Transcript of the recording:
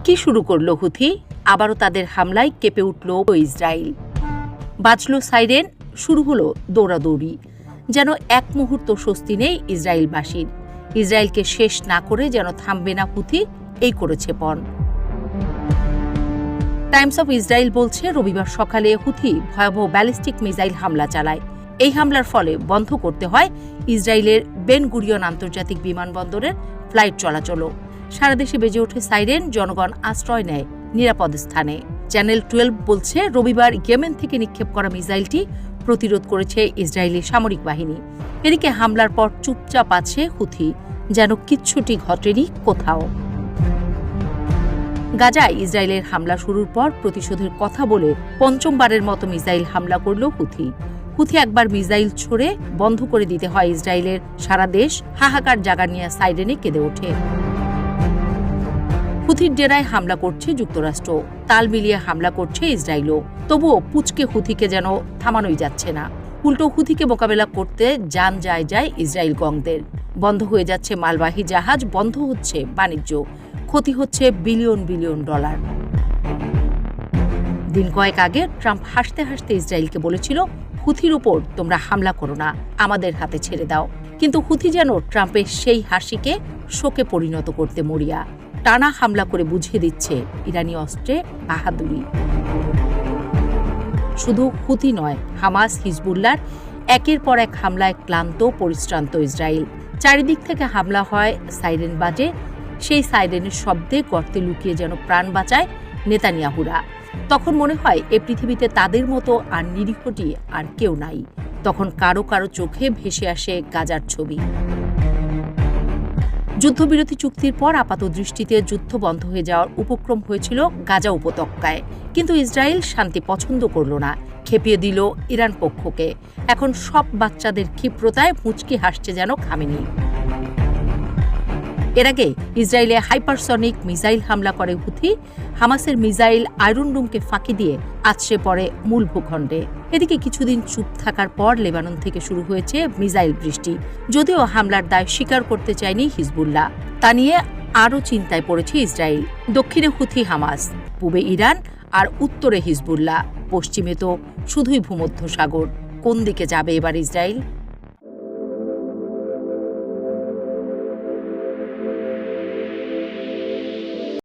কি শুরু করলো হুথি? আবারও তাদের হামলায় কেঁপে উঠল ইসরায়েল। বাজলো সাইরেন, শুরু হলো দৌড়াদৌড়ি। যেন এক মুহূর্ত স্বস্তি নেই ইসরায়েলবাসীর। ইসরায়েলকে শেষ না করে যেন থামবে না হুথি, এই করেছে পণ। টাইমস অফ ইসরায়েল বলছে, রবিবার সকালে হুথি ভয়াবহ ব্যালিস্টিক মিসাইল হামলা চালায়। এই হামলার ফলে বন্ধ করতে হয় ইসরায়েলের বেন গুরিয়ন আন্তর্জাতিক বিমানবন্দরের ফ্লাইট চলাচলও। সারা দেশে বেজে ওঠে সাইরেন, জনগণ আশ্রয় নেয় নিরাপদ স্থানে। চ্যানেল 12 বলছে, রবিবার ইয়েমেন থেকে নিক্ষেপ করা মিসাইলটি প্রতিরোধ করেছে ইসরায়েলি সামরিক বাহিনী। এদিকে হামলার পর চুপচাপ আছে হুথি, যেন কিচ্ছুটি ঘটেনি কোথাও। গাজায় ইসরায়েলের হামলা শুরুর পর প্রতিশোধের কথা বলে পঞ্চমবারের মতো মিসাইল হামলা করল হুথি। একবার মিসাইল ছড়ে বন্ধ করে দিতে হয় ইসরায়েলের। সারা দেশ হাহাকার জাগা নিয়ে সাইরেনে কেঁদে ওঠে। হুথির ডেরায় হামলা করছে যুক্তরাষ্ট্র, তাল মিলিয়ে হামলা করছে ইসরায়েলও। তবুও পুচকে হুথিকে যেন থামানোই যাচ্ছে না। উল্টো হুথিকে মোকাবেলা করতে যান যায় ইসরায়েল গংদের। বন্ধ হয়ে যাচ্ছে মালবাহী জাহাজ, বন্ধ হচ্ছে বাণিজ্য, ক্ষতি হচ্ছে বিলিয়ন বিলিয়ন ডলার। দিন কয়েক আগে ট্রাম্প হাসতে হাসতে ইসরায়েলকে বলেছিল, হুথির উপর তোমরা হামলা করো না, আমাদের হাতে ছেড়ে দাও। কিন্তু হুথি যেন ট্রাম্পের সেই হাসিকে শোকে পরিণত করতে মরিয়া। টানা হামলা করে বুঝিয়ে দিচ্ছে ইরানি অস্ত্রে বাহাদুরি। শুধু হুথি নয়, হামাস, হিজবুল্লাহর একের পর এক হামলায় ক্লান্ত পরিশ্রান্ত ইসরায়েল। চারিদিক থেকে হামলা হয়, সাইরেন বাজে। সেই সাইরেনের শব্দে গর্তে লুকিয়ে যেন প্রাণ বাঁচায় নেতানিয়াহুরা। তখন মনে হয় এ পৃথিবীতে তাদের মতো আর নিরীহটি আর কেউ নাই। তখন কারো কারো চোখে ভেসে আসে গাজার ছবি। যুদ্ধবিরতি চুক্তির পর আপাত দৃষ্টিতে যুদ্ধ বন্ধ হয়ে যাওয়ার উপক্রম হয়েছিল গাজা উপত্যকায়। কিন্তু ইসরায়েল শান্তি পছন্দ করল না, খেপিয়ে দিল ইরান পক্ষকে। এখন সব বাচ্চাদের ক্ষিপ্রতায় মুচকি হাসছে যেন খামেনি। এর আগে ইসরায়েলে হাইপারসনিক মিসাইল হামলা করে হুথি। হামাসের মিসাইল আয়রন ডোমকে ফাঁকি দিয়ে আছড়ে পড়ে মূল ভূখণ্ডে। এদিকে কিছুদিন চুপ থাকার পর লেবানন থেকে শুরু হয়েছে মিসাইল বৃষ্টি। যদিও হামলার দায় স্বীকার করতে চায়নি হিজবুল্লাহ, তা নিয়ে আরও চিন্তায় পড়েছে ইসরায়েল। দক্ষিণে হুথি, হামাস, পূবে ইরান আর উত্তরে হিজবুল্লাহ, পশ্চিমে তো শুধুই ভূমধ্যসাগর। কোন দিকে যাবে এবার ইসরায়েল?